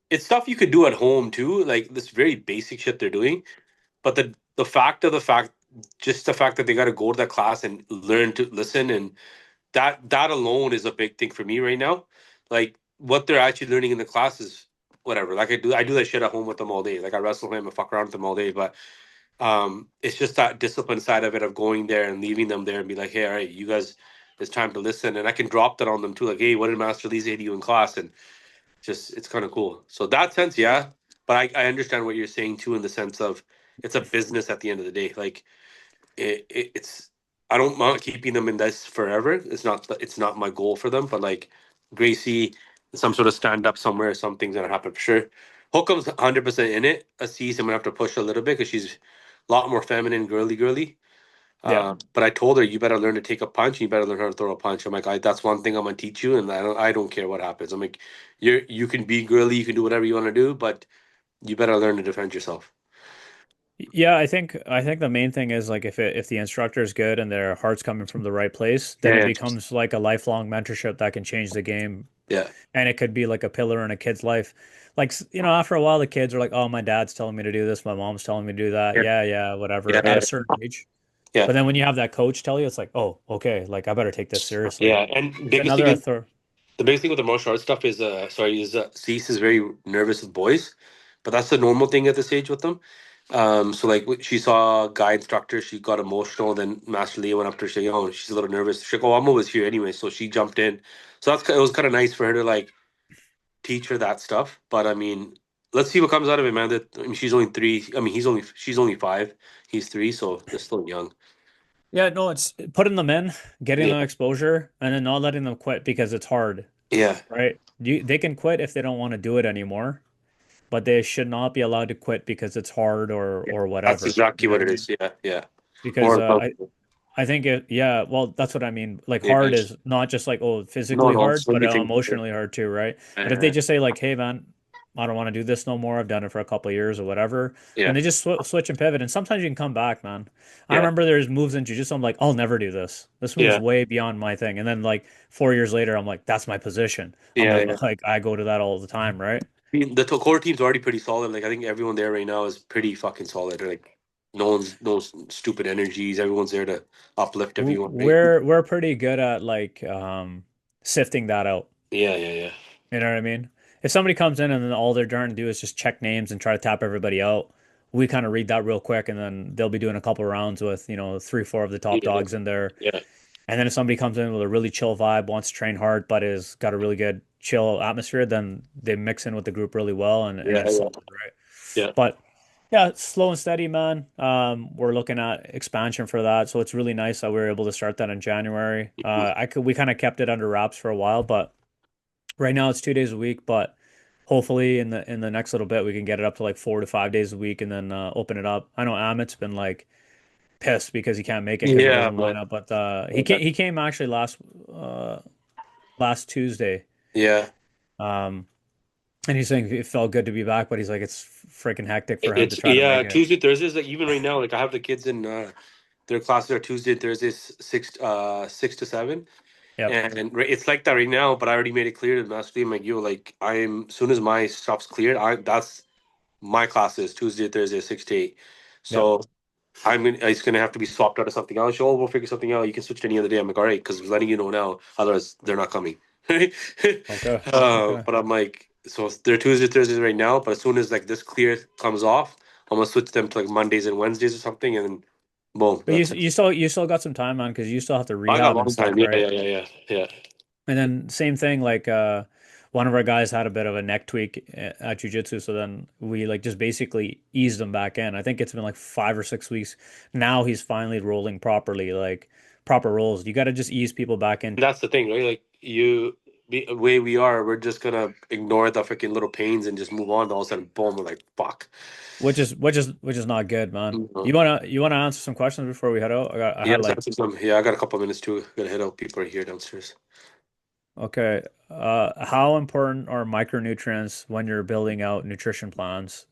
it's stuff you could do at home too. Like this very basic shit they're doing. But just the fact that they got to go to that class and learn to listen, and that alone is a big thing for me right now. Like what they're actually learning in the class is whatever. Like I do that shit at home with them all day. Like I wrestle him and fuck around with them all day. But it's just that discipline side of it of going there and leaving them there and be like, hey, all right, you guys, it's time to listen, and I can drop that on them too. Like, hey, what did Master Lee say to you in class? And just it's kind of cool. So that sense, yeah. But I understand what you're saying too in the sense of it's a business at the end of the day. Like it's I don't mind keeping them in this forever. It's not my goal for them. But like Gracie, some sort of stand up somewhere, something's gonna happen for sure. Hookum's 100% in it. Aziz, I'm gonna have to push a little bit because she's a lot more feminine, girly. yeah. But I told her you better learn to take a punch. And you better learn how to throw a punch. I'm like, that's one thing I'm gonna teach you, and I don't care what happens. I'm like, you can be girly, you can do whatever you want to do, but you better learn to defend yourself. Yeah, I think the main thing is like if the instructor is good and their heart's coming from the right place, then it Yeah, becomes like a lifelong mentorship that can change the game, yeah, and it could be like a pillar in a kid's life. Like after a while, the kids are like, "Oh, my dad's telling me to do this, my mom's telling me to do that." yeah, Yeah, yeah, whatever. At yeah, a certain age, yeah, but then when you have that coach tell you, it's like, "Oh, okay, like I better take this seriously." yeah. And It's biggest thing another is author. the biggest thing with the martial arts stuff is Cease is very nervous with boys, but that's the normal thing at this age with them. So like she saw a guy instructor, she got emotional. Then Master Leah went up to her, saying, "Oh, she's a little nervous." She's like, "Oh, I'm always here anyway," so she jumped in. So it was kind of nice for her to like teach her that stuff. But I mean, let's see what comes out of it, man. I mean, she's only 3. I mean, she's only 5. He's 3, so they're still young. Yeah, no, it's putting them in, getting Yeah, them exposure, and then not letting them quit because it's hard, yeah, right? They can quit if they don't want to do it anymore, but they should not be allowed to quit because it's hard yeah. or That's whatever. You exactly know what what I it mean? is. Yeah, yeah. Because More about I think yeah, well, that's what I mean. Like yeah. hard is not just like, oh, No, physically no, hard, so but many things. emotionally hard too, right? But if they Uh, just say like, hey man, I don't want to do this no more. I've done it for a couple of years or whatever, and yeah, they just switch and pivot. And sometimes you can come back, man. I yeah, remember there's moves in jujitsu. I'm like, I'll never do this. This move's yeah, way beyond my thing. And then like 4 years later, I'm like, that's my position. I'm yeah, never yeah. like I go to that all the time, right? I mean, the core team's already pretty solid. Like I think everyone there right now is pretty fucking solid. Like no stupid energies. Everyone's there to uplift everyone, right? We're pretty good at like sifting that out. Yeah, yeah, yeah. You know what I mean? If somebody comes in and then all they're trying to do is just check names and try to tap everybody out, we kind of read that real quick, and then they'll be doing a couple rounds with, 3, 4 of the top Yeah, dogs in there. yeah, And then if somebody comes in with a really chill vibe, wants to train hard, but is got a really good chill atmosphere, then they mix in with the group really well, and yeah, it's yeah, solid, right? yeah. But yeah, it's slow and steady, man. We're looking at expansion for that, so it's really nice that we were able to start that in January. We kind of kept it under wraps for a while, but right now it's 2 days a week, but hopefully in the next little bit we can get it up to like 4 to 5 days a week and then open it up. I know Amit's been like pissed because he can't make it because he Yeah, doesn't line bro. up, but he came actually uh last Tuesday. Yeah. Um, and he's saying it felt good to be back, but he's like it's freaking hectic for him to It's try to yeah, make it. Tuesday, Thursdays, like even right now, like I have the kids in their classes are Tuesday, Thursdays, 6 to 7. Yep. And it's like that right now, but I already made it clear to the master team, like, yo, like I'm soon as my stuff's cleared, I that's my classes Tuesday, Thursday, 6 to 8. Yep. So it's gonna have to be swapped out of something else. Oh, we'll figure something out. You can switch to any other day. I'm like, all right, because letting you know now, otherwise they're not coming. Okay. Okay. But I'm like, so they're Tuesday, Thursdays right now. But as soon as like this clear comes off, I'm gonna switch them to like Mondays and Wednesdays or something, and then boom, But you that's it. you still got some time, man, because you still have to I got a rehab and long stuff, time. Yeah, right? yeah, yeah, yeah, yeah. And then same thing, like one of our guys had a bit of a neck tweak at jujitsu, so then we like just basically eased him back in. I think it's been like 5 or 6 weeks. Now he's finally rolling properly, like proper rolls. You got to just ease people back in, That's the thing, right? Like the way we are, we're just gonna ignore the freaking little pains and just move on. All of a sudden, boom, we're like, fuck. which is not good, man. Mhm. You wanna answer some questions before we head out? I Yeah, had like yeah, I got a couple of minutes too. Gotta head out. People are here downstairs. okay, how important are micronutrients when you're building out nutrition plans?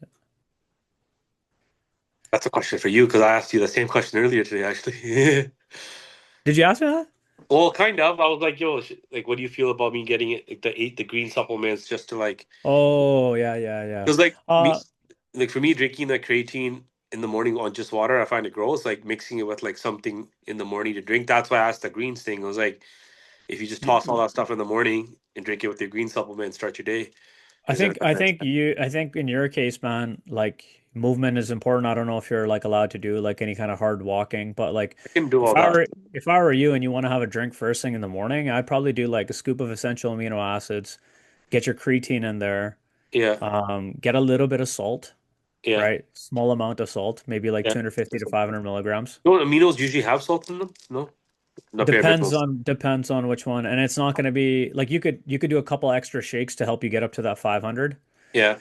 That's a question for you because I asked you the same question earlier today, actually. Did you ask me that? Well, kind of. I was like, yo, like, what do you feel about me getting it, like, the green supplements just to like, Oh yeah, yeah, yeah. because like me, Uh, like for me, drinking the creatine in the morning on just water, I find it gross. Like mixing it with like something in the morning to drink. That's why I asked the greens thing. I was like, if you just toss all that stuff in the morning and drink it with your green supplement, start your day, is there? I think in your case, man, like movement is important. I don't know if you're like allowed to do like any kind of hard walking, but like I can do all that. if I were you and you want to have a drink first thing in the morning, I'd probably do like a scoop of essential amino acids, get your creatine in there, Yeah, get a little bit of salt, yeah, right? Small amount of salt, maybe like yeah. 250 to 500 milligrams. Don't aminos usually have salt in them? No, not bare minerals. Depends on which one, and it's not going to be like you could do a couple extra shakes to help you get up to that 500. Yeah,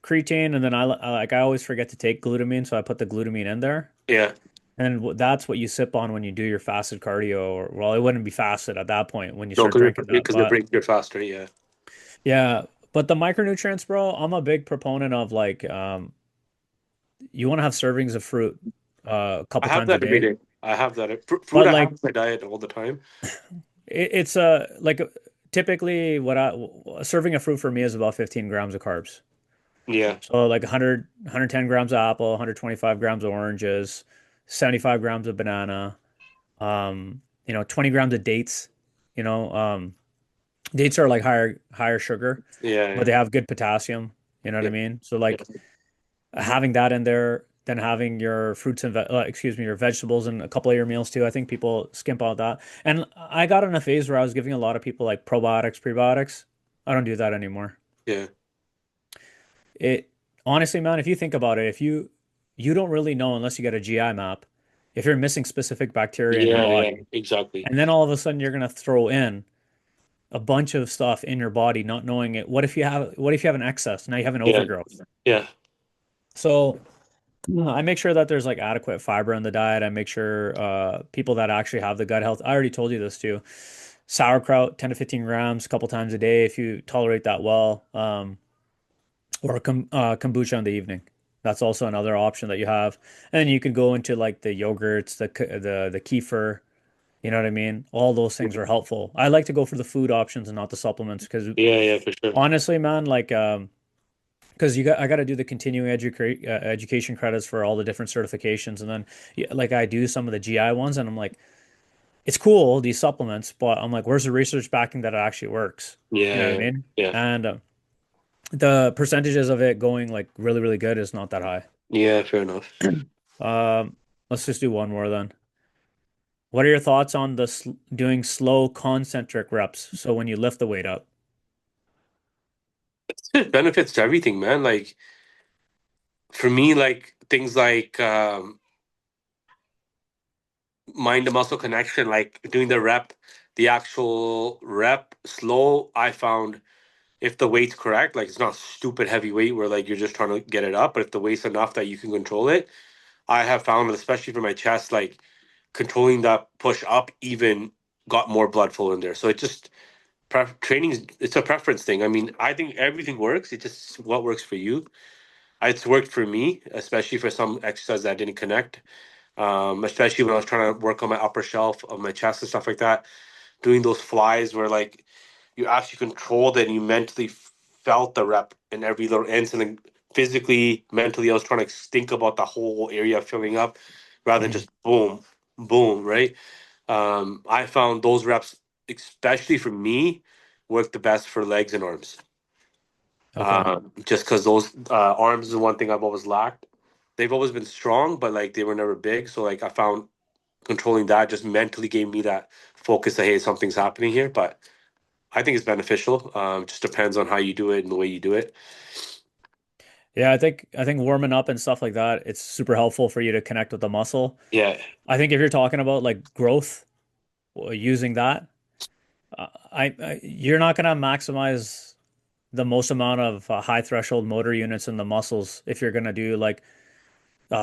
Creatine, and then I always forget to take glutamine, so I put the glutamine in there, yeah. and that's what you sip on when you do your fasted cardio, or well, it wouldn't be fasted at that point when you No, start drinking that. because they're But breaking it faster. Yeah, yeah, but the micronutrients, bro, I'm a big proponent of like you want to have servings of fruit a I couple have times a that every day, day. I have that fruit. but I have in like my diet all the time. it's like typically a serving of fruit for me is about 15 grams of carbs. Yeah, So like 110 grams of apple, 125 grams of oranges, 75 grams of banana, 20 grams of dates. You know, dates are like higher sugar, yeah, but yeah, they have good potassium. You know what I yeah, mean? So like yeah. having that in there, then having your fruits and excuse me, your vegetables and a couple of your meals too. I think people skimp out that. And I got in a phase where I was giving a lot of people like probiotics, prebiotics. I don't do that anymore. Yeah. It honestly, man, if you think about it, if you don't really know unless you get a GI map if you're missing specific bacteria in your Yeah, yeah, body. exactly. And then all of a sudden you're gonna throw in a bunch of stuff in your body, not knowing it. What if you have an excess? Now you have an Yeah, overgrowth. yeah, So I make sure that there's like adequate fiber in the diet. I make sure people that actually have the gut health. I already told you this too. Sauerkraut, 10 to 15 grams a couple times a day if you tolerate that well. Or kombucha in the evening. That's also another option that you have. And you could go into like the yogurts, the kefir, you know what I mean? All those things are helpful. I like to go for the food options and not the supplements because yeah, yeah, for sure. honestly, man, like because I got to do the continuing education credits for all the different certifications and then yeah, like I do some of the GI ones and I'm like it's cool these supplements, but I'm like where's the research backing that it actually works? You know what I Yeah, mean? yeah, And the percentages of it going like really good is not that high. yeah, fair enough. Um, let's just do one more then. What are your thoughts on the doing slow concentric reps? So when you lift the weight up. There's benefits to everything, man. Like for me, like things like mind to muscle connection, like doing the actual rep slow, I found if the weight's correct, like it's not stupid heavy weight where like you're just trying to get it up, but if the weight's enough that you can control it, I have found, especially for my chest, like controlling that push up even got more blood flow in there. So it just training is, it's a preference thing. I mean, I think everything works. It's just what works for you. It's worked for me, especially for some exercises that didn't connect. Especially when I was trying to work on my upper shelf of my chest and stuff like that, doing those flies where like you actually controlled it and you mentally felt the rep in every little inch, and then physically, mentally, I was trying to think about the whole area filling up rather than Mhm. just boom, boom, right? I found those reps, especially for me, work the best for legs and arms. Okay. Just because those arms is one thing I've always lacked. They've always been strong, but like they were never big. So like I found controlling that just mentally gave me that focus that hey, something's happening here. But I think it's beneficial. Just depends on how you do it and the way you do it. Yeah, I think warming up and stuff like that, it's super helpful for you to connect with the muscle. Yeah, I think if you're talking about like growth, using that, you're not gonna maximize the most amount of high threshold motor units in the muscles if you're gonna do like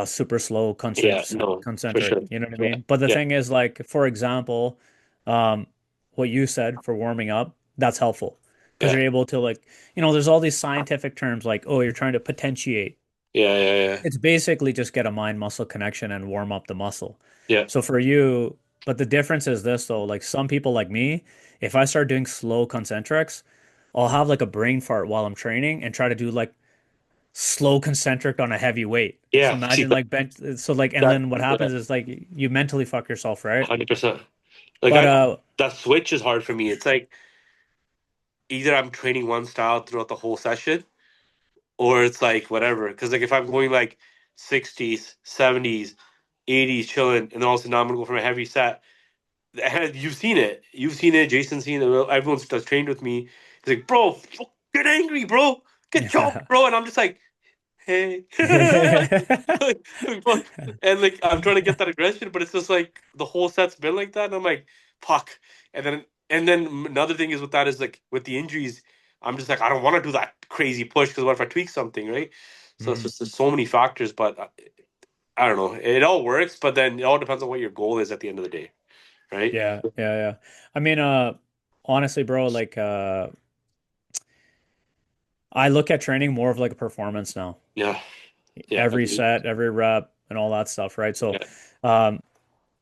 super slow yeah, no, for concentric. sure. You know what I Yeah, mean? But the yeah, thing is, like, for example, um, what you said for warming up, that's helpful because yeah, you're able to like, there's all these scientific terms like, oh, you're trying to potentiate. yeah, yeah, yeah, It's basically just get a mind muscle connection and warm up the muscle. yeah, So for you, but the difference is this though, like some people like me, if I start doing slow concentrics, I'll have like a brain fart while I'm training and try to do like slow concentric on a heavy weight. So yeah. See imagine like bench, so like, and that, then what yeah, happens is like you mentally fuck yourself, right? 100%. Like But that switch is hard for me. It's like either I'm training one style throughout the whole session, or it's like whatever. Because like if I'm going like 60s, 70s, 80s, chilling, and then all of a sudden now I'm gonna go from a heavy set. And you've seen it. You've seen it. Jason's seen it. Everyone's that's trained with me. He's like, bro, get angry, bro. Get chopped, yeah. bro. And I'm just like, hey. And like I'm trying to get that aggression, but it's just like the whole set's been like that. And I'm like, fuck. And then another thing is with that is like with the injuries, I'm just like, I don't want to do that crazy push because what if I tweak something, right? So it's Mm. just there's so many factors, but I don't know. It all works, but then it all depends on what your goal is at the end of the day, right? Yeah, yeah, yeah. I mean, honestly, bro, like, I look at training more of like a performance now. Yeah. Yeah. Every set, every rep, and all that stuff, right? So, Yeah. um,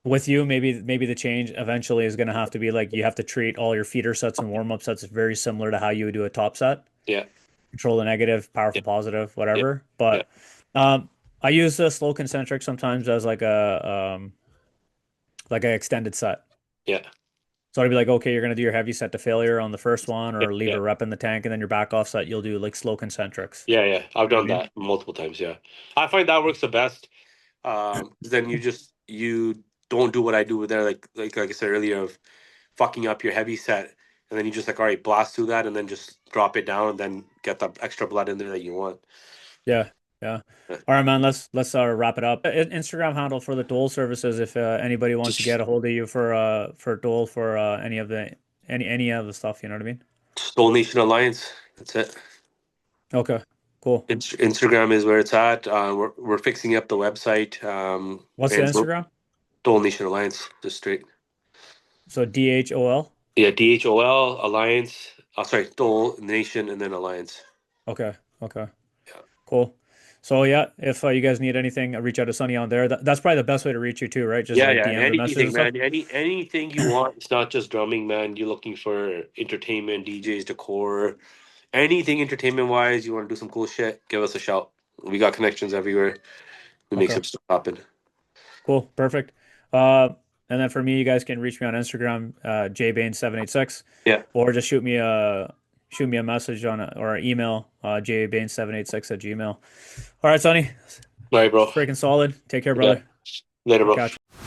with you, maybe the change eventually is going to have to be like you have to treat all your feeder sets and warm up sets very similar to how you would do a top set. Yeah. Control the negative, Yeah. powerful positive, Yeah. whatever. Yeah. But I use the slow concentric sometimes as like an extended set. Yeah. So I'd be like, okay, you're gonna do your heavy set to failure on the first one, Yeah. or leave Yeah. a rep in the tank, and then your back off set, you'll do like slow concentrics. Yeah. Yeah. I've You know done what I mean? that multiple times. Yeah. I find that works the best. 'Cause then you don't do what I do with there, like I said earlier, of fucking up your heavy set, and then you just like, all right, blast through that, and then just drop it down, and then get the extra blood in there that you want. Yeah, yeah. All right, man. Let's wrap it up. Instagram handle for the Dole services if anybody wants to Just get a hold of you for Dole for any of the stuff. You know what I mean? Stone Nation Alliance. That's it. Okay, cool. Instagram is where it's at. We're fixing up the website. What's the And Instagram? Stone Nation Alliance, just straight. So DHOL. Yeah, DHOL Alliance. Oh, sorry, Dole Nation and then Alliance. Okay, okay, Yeah. cool. So yeah, if you guys need anything, reach out to Sunny on there. That's probably the best way to reach you too, right? Just Yeah, like yeah. DMs or messages and Anything, stuff. man. Anything you want. It's not just drumming, man. You're looking for entertainment, DJs, decor, anything entertainment wise. You want to do some cool shit? Give us a shout. We got connections everywhere. We make Okay. some stuff happen. Cool, perfect. Uh, and then for me, you guys can reach me on Instagram, jbane786, Yeah. or just shoot me a message on or an email, jbane786 @gmail. All right, Sonny, All right, bro. freaking solid. Take care, Yeah. brother. Later, We'll bro. catch you.